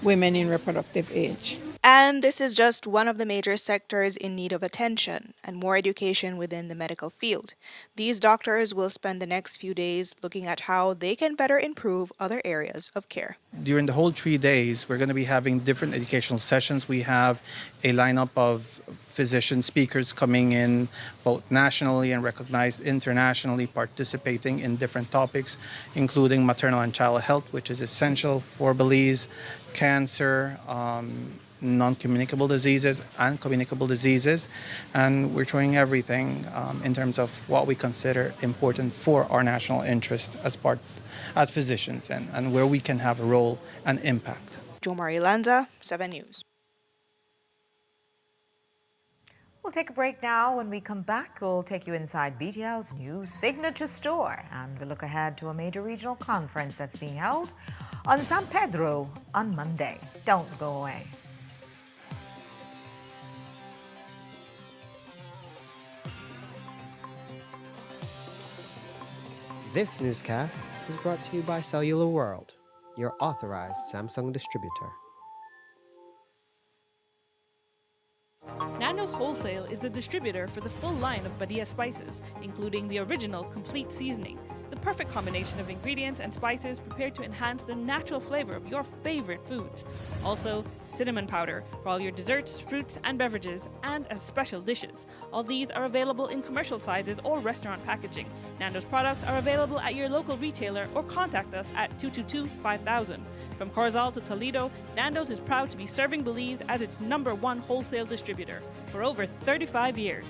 women in reproductive age. And this is just one of the major sectors in need of attention and more education within the medical field. These doctors will spend the next few days looking at how they can better improve other areas of care. During the whole 3 days, we're going to be having different educational sessions. We have a lineup of physician speakers coming in both nationally and recognized internationally, participating in different topics, including maternal and child health, which is essential for Belize, cancer, non-communicable diseases and communicable diseases, and we're throwing everything in terms of what we consider important for our national interest as physicians and where we can have a role and impact. Jo Marie Lanza, 7 News. We'll take a break now. When we come back, we'll take you inside BTL's new signature store, and we'll look ahead to a major regional conference that's being held on San Pedro on Monday. Don't go away. This newscast is brought to you by Cellular World, your authorized Samsung distributor. Nando's Wholesale is the distributor for the full line of Badia spices, including the original complete seasoning, the perfect combination of ingredients and spices prepared to enhance the natural flavor of your favorite foods. Also, cinnamon powder for all your desserts, fruits, and beverages, and as special dishes. All these are available in commercial sizes or restaurant packaging. Nando's products are available at your local retailer or contact us at 222-5000. From Corzal to Toledo, Nando's is proud to be serving Belize as its #1 wholesale distributor for over 35 years.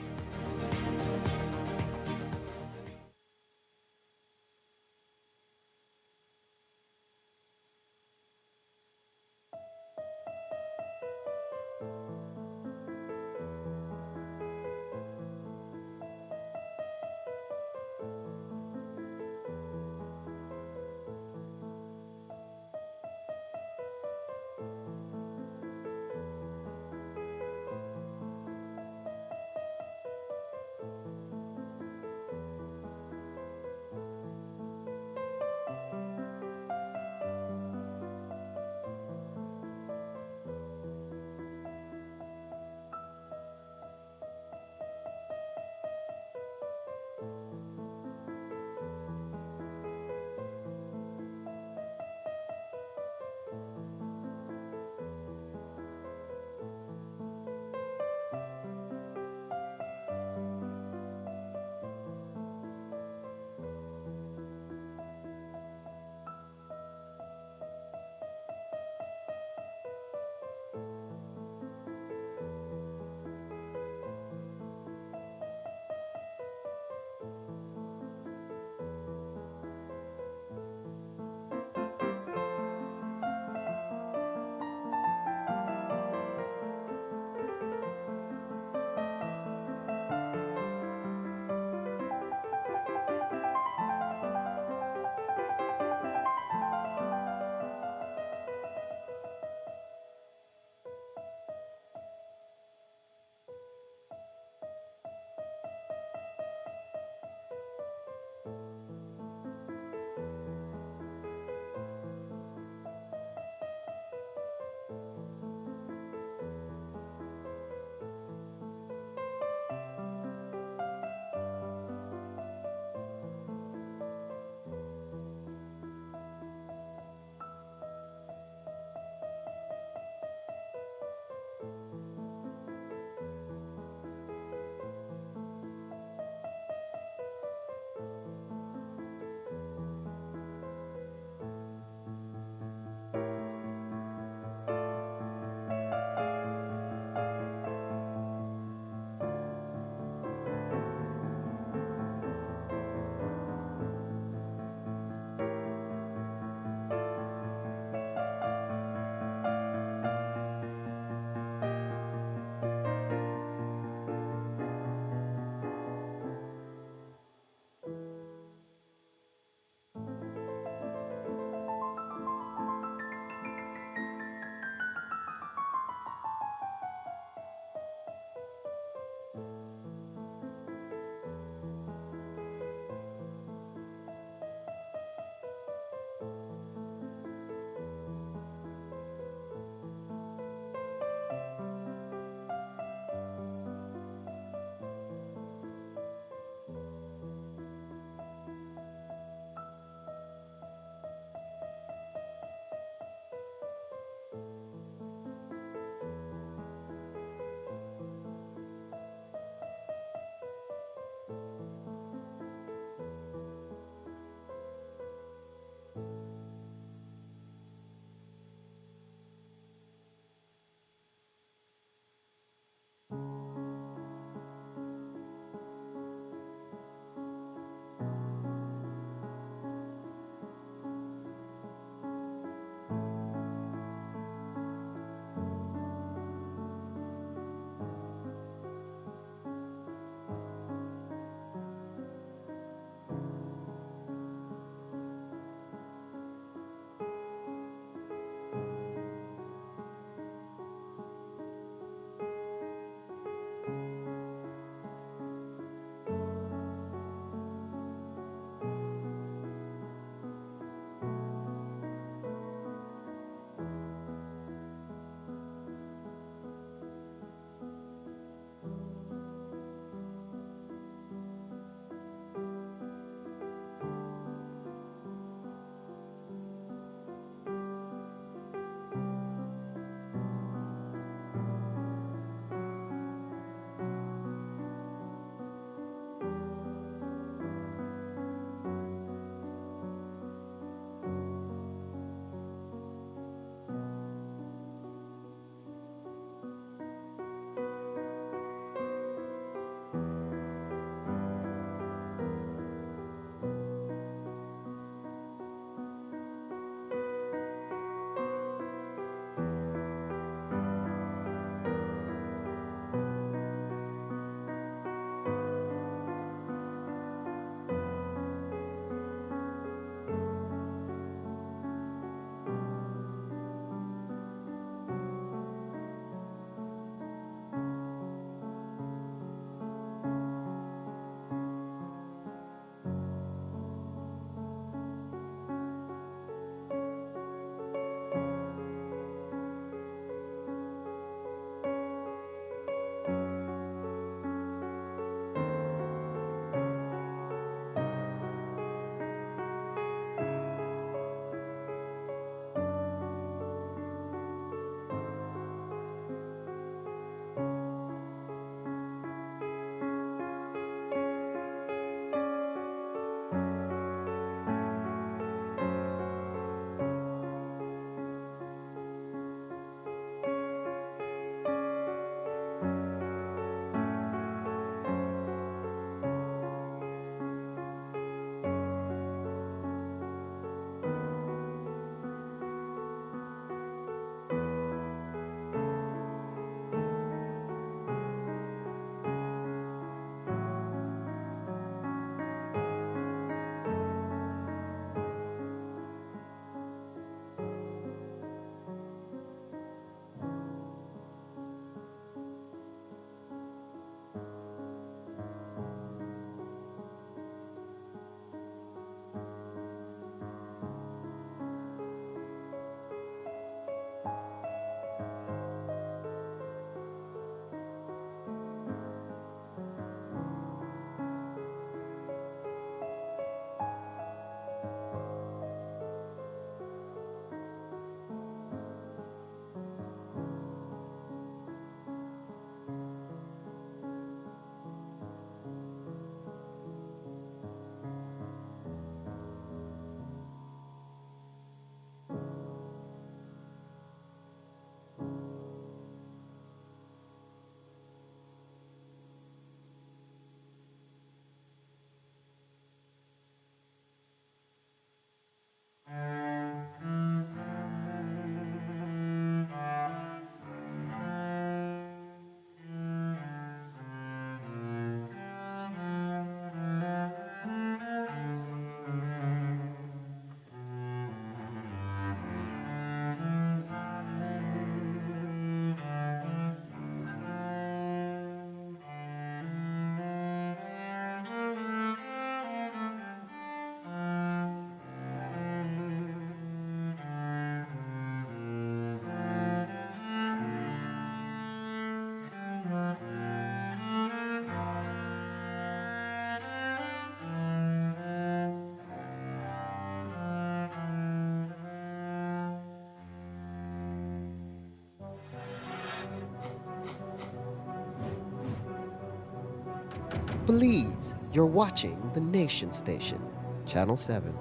Belize, you're watching the Nation Station, Channel 7.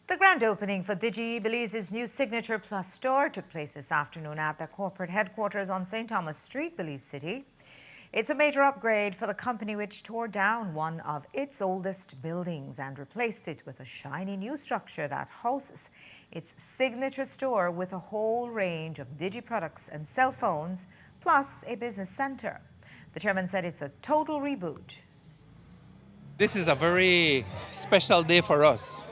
The grand opening for Digi Belize's new Signature Plus store took place this afternoon at their corporate headquarters on St. Thomas Street, Belize City. It's a major upgrade for the company, which tore down one of its oldest buildings and replaced it with a shiny new structure that houses its signature store with a whole range of Digi products and cell phones, plus a business center. The chairman said it's a total reboot. This is a very special day for us.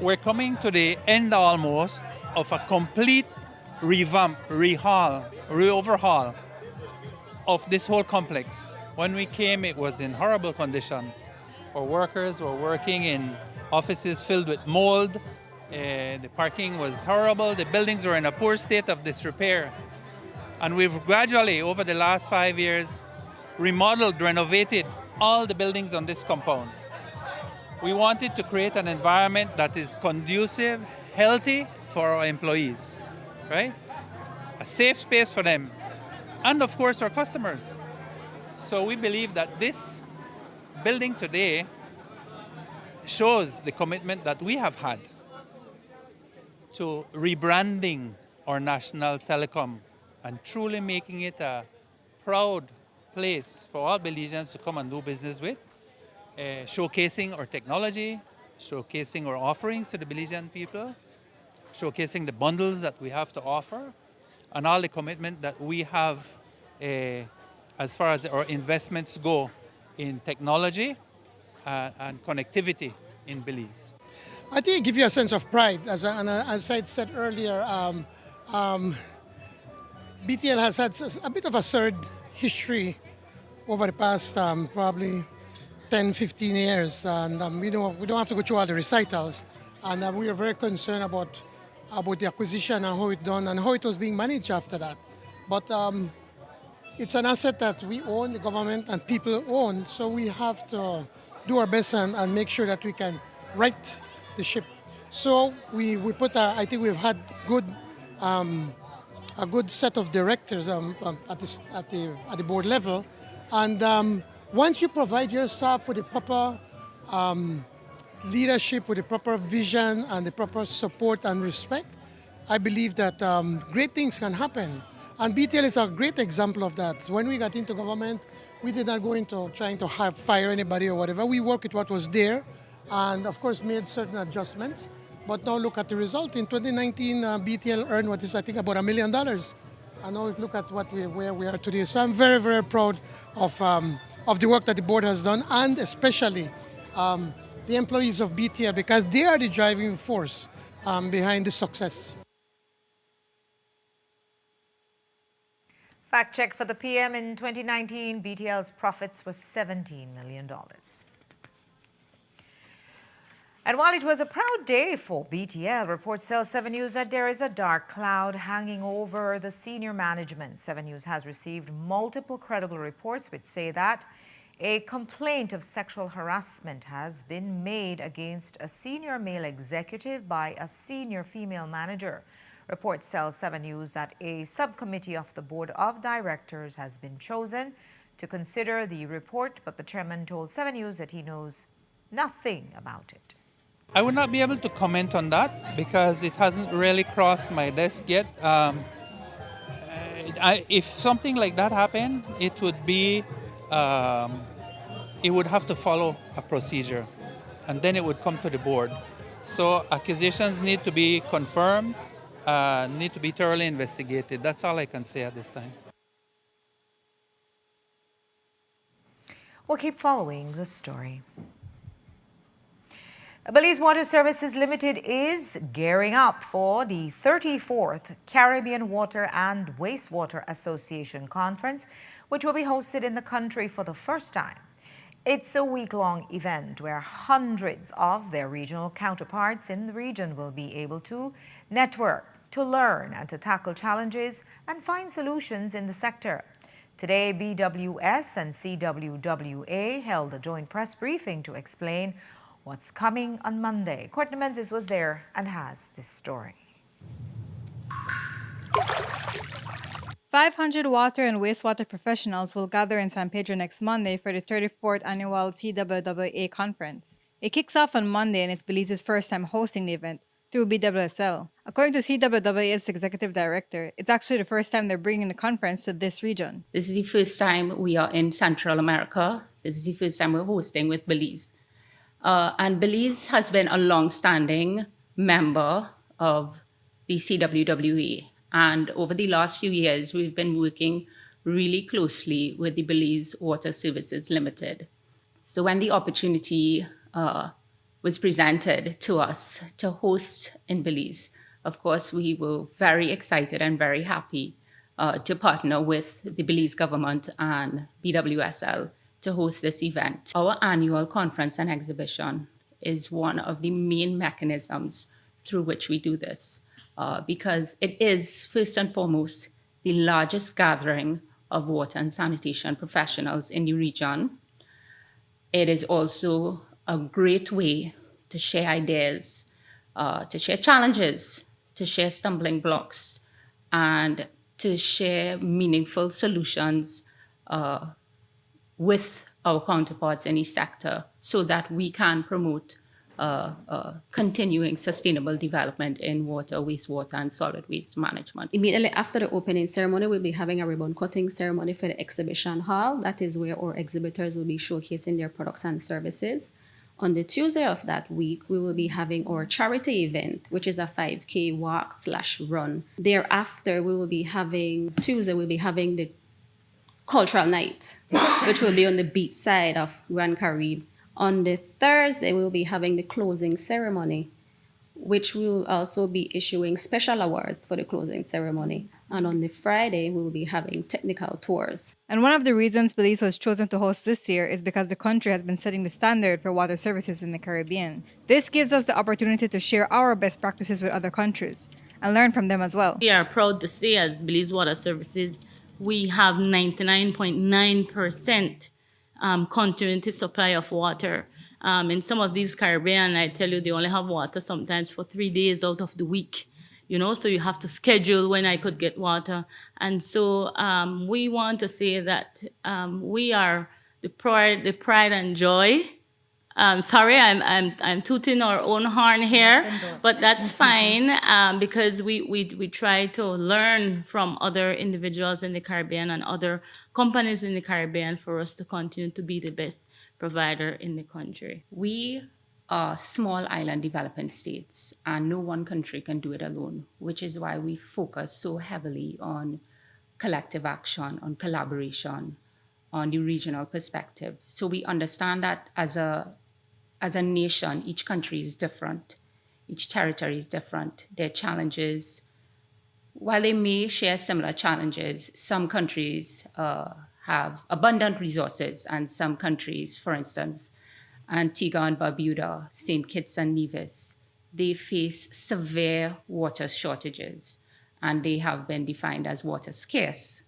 We're coming to the end almost of a complete revamp, overhaul of this whole complex. When we came, it was in horrible condition. Our workers were working in offices filled with mold. The parking was horrible. The buildings were in a poor state of disrepair. And we've gradually, over the last 5 years, remodeled, renovated all the buildings on this compound. We wanted to create an environment that is conducive, healthy for our employees, right? A safe space for them, and of course our customers. So we believe that this building today shows the commitment that we have had to rebranding our national telecom and truly making it a proud place for all Belizeans to come and do business with. Showcasing our technology, showcasing our offerings to the Belizean people, showcasing the bundles that we have to offer, and all the commitment that we have as far as our investments go in technology and connectivity in Belize. I think it gives you a sense of pride. As I said earlier, BTL has had a bit of a surd history over the past probably 10, 15 years, and we don't have to go through all the recitals, and we are very concerned about the acquisition and how it done and how it was being managed after that. But it's an asset that we own, the government and people own, so we have to do our best and make sure that we can right the ship. So we put I think we've had a good set of directors at the board level, and once you provide your staff with the proper leadership, with the proper vision and the proper support and respect, I believe that great things can happen. And BTL is a great example of that. When we got into government, we did not go into trying to fire anybody or whatever. We worked with what was there and, of course, made certain adjustments. But now look at the result. In 2019, BTL earned what is, I think, about $1 million. And now look at where we are today. So I'm very, very proud of the work that the board has done, and especially the employees of BTL, because they are the driving force behind the success. Fact check for the PM in 2019, BTL's profits was $17 million. And while it was a proud day for BTL, reports tell 7 News that there is a dark cloud hanging over the senior management. 7 News has received multiple credible reports which say that a complaint of sexual harassment has been made against a senior male executive by a senior female manager. Reports tell 7 News that a subcommittee of the board of directors has been chosen to consider the report, but the chairman told 7 News that he knows nothing about it. I would not be able to comment on that because it hasn't really crossed my desk yet. If something like that happened, it would be, it would have to follow a procedure, and then it would come to the board. So accusations need to be confirmed, need to be thoroughly investigated. That's all I can say at this time. We'll keep following this story. Belize Water Services Limited is gearing up for the 34th Caribbean Water and Wastewater Association Conference, which will be hosted in the country for the first time. It's a week-long event where hundreds of their regional counterparts in the region will be able to network, to learn, and to tackle challenges and find solutions in the sector. Today, BWS and CWWA held a joint press briefing to explain what's coming on Monday. Courtney Menzies was there and has this story. 500 water and wastewater professionals will gather in San Pedro next Monday for the 34th annual CWWA conference. It kicks off on Monday and it's Belize's first time hosting the event through BWSL. According to CWWA's executive director, it's actually the first time they're bringing the conference to this region. This is the first time we are in Central America. This is the first time we're hosting with Belize. And Belize has been a long-standing member of the CWWA. And over the last few years, we've been working really closely with the Belize Water Services Limited. So when the opportunity was presented to us to host in Belize, of course, we were very excited and very happy to partner with the Belize government and BWSL to host this event. Our annual conference and exhibition is one of the main mechanisms through which we do this. Because it is, first and foremost, the largest gathering of water and sanitation professionals in the region. It is also a great way to share ideas, to share challenges, to share stumbling blocks, and to share meaningful solutions with our counterparts in the sector so that we can promote continuing sustainable development in water, wastewater, and solid waste management. Immediately after the opening ceremony, we'll be having a ribbon cutting ceremony for the exhibition hall. That is where our exhibitors will be showcasing their products and services. On the Tuesday of that week, we will be having our charity event, which is a 5K walk/run. Thereafter, we'll be having the cultural night, which will be on the beach side of Grand Caribe. On the Thursday, we'll be having the closing ceremony, which will also be issuing special awards for the closing ceremony. And on the Friday, we'll be having technical tours. And one of the reasons Belize was chosen to host this year is because the country has been setting the standard for water services in the Caribbean. This gives us the opportunity to share our best practices with other countries and learn from them as well. We are proud to say, as Belize Water Services, we have 99.9% continuity supply of water. In some of these Caribbean, I tell you, they only have water sometimes for 3 days out of the week. So you have to schedule when I could get water. And so we want to say that we are the pride and joy. Sorry, I'm tooting our own horn here, but that's fine because we try to learn from other individuals in the Caribbean and other companies in the Caribbean for us to continue to be the best provider in the country. We are small island developing states, and no one country can do it alone, which is why we focus so heavily on collective action, on collaboration, on the regional perspective. So we understand that as a nation, each country is different, each territory is different. Their challenges, while they may share similar challenges, some countries have abundant resources, and some countries, for instance, Antigua and Barbuda, St. Kitts and Nevis, they face severe water shortages, and they have been defined as water scarce.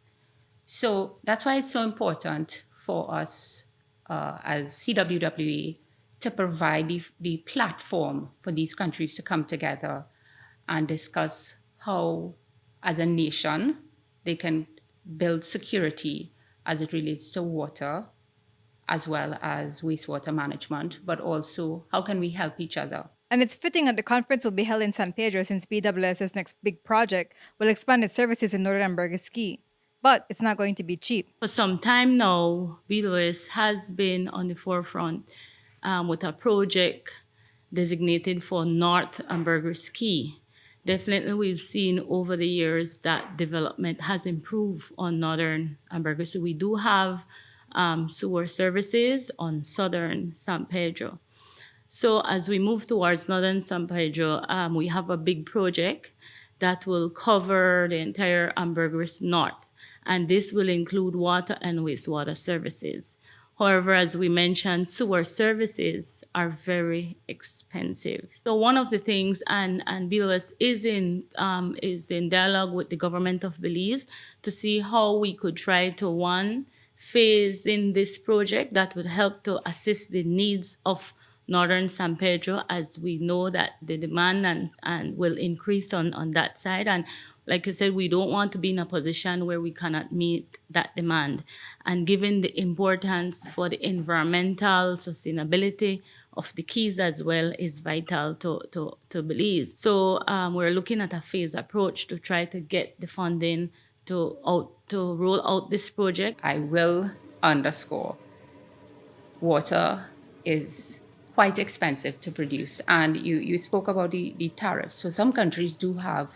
So that's why it's so important for us as CWWA to provide the platform for these countries to come together and discuss how, as a nation, they can build security as it relates to water, as well as wastewater management, but also how can we help each other. And it's fitting that the conference will be held in San Pedro since BWS's next big project will expand its services in Northern Burgess Key. But it's not going to be cheap. For some time now, BWS has been on the forefront with a project designated for North Burgess Key. Definitely, we've seen over the years that development has improved on Northern Burgess. So we do have sewer services on Southern San Pedro. So as we move towards Northern San Pedro, we have a big project that will cover the entire Burgess North, and this will include water and wastewater services. However, as we mentioned, sewer services are very expensive. So one of the things, and BLS is in dialogue with the government of Belize to see how we could try to phase in this project that would help to assist the needs of northern San Pedro, as we know that the demand and will increase on that side. And like you said, we don't want to be in a position where we cannot meet that demand. And given the importance for the environmental sustainability of the Keys as well is vital to Belize. So we're looking at a phased approach to try to get the funding to roll out this project. I will underscore, water is quite expensive to produce. And you spoke about the tariffs. So some countries do have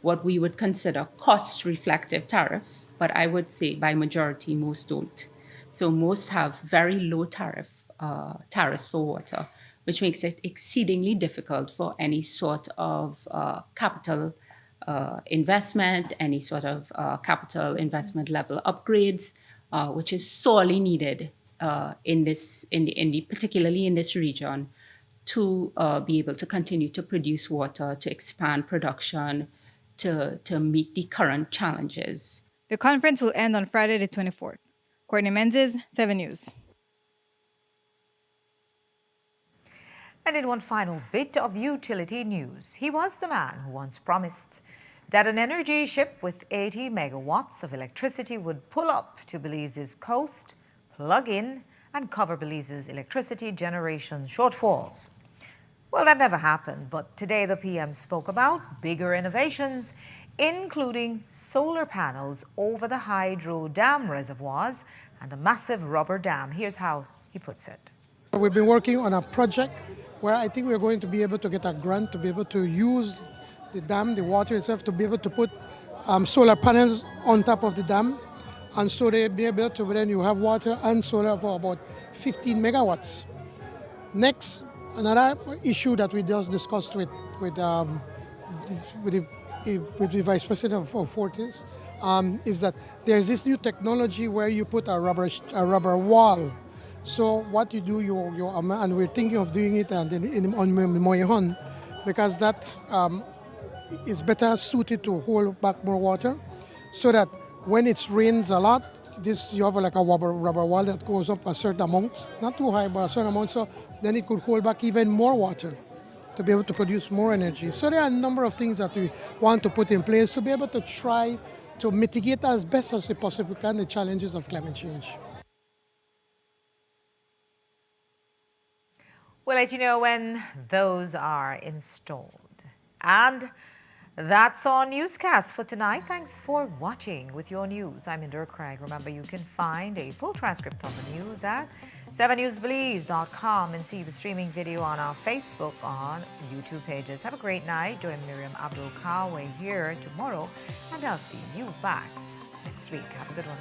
what we would consider cost-reflective tariffs, but I would say by majority, most don't. So most have very low tariffs for water, which makes it exceedingly difficult for any sort of capital investment, any sort of capital investment level upgrades, which is sorely needed particularly in this region, to be able to continue to produce water, to expand production, to meet the current challenges. The conference will end on Friday the 24th. Courtney Menzies, 7 News. And in one final bit of utility news, he was the man who once promised that an energy ship with 80 megawatts of electricity would pull up to Belize's coast, plug in, and cover Belize's electricity generation shortfalls. Well, that never happened, but today the PM spoke about bigger innovations, including solar panels over the hydro dam reservoirs and a massive rubber dam. Here's how he puts it. We've been working on a project where I think we're going to be able to get a grant to be able to use the dam, the water itself, to be able to put solar panels on top of the dam. And so they'll be able to, then you have water and solar for about 15 megawatts. Next, another issue that we just discussed with the Vice President of Fortis is that there's this new technology where you put a rubber wall. So what you do, and we're thinking of doing it on Moyehon, because that is better suited to hold back more water, so that when it rains a lot, you have like a rubber wall that goes up a certain amount, not too high, but a certain amount, so then it could hold back even more water to be able to produce more energy. So there are a number of things that we want to put in place to be able to try to mitigate as best as we possibly can the challenges of climate change. We'll let you know when those are installed. And that's our newscast for tonight. Thanks for watching with your news. I'm Indra Craig. Remember, you can find a full transcript of the news at 7newsbelize.com and see the streaming video on our Facebook on YouTube pages. Have a great night. Join Miriam Abdul Kawe here tomorrow, and I'll see you back next week. Have a good one.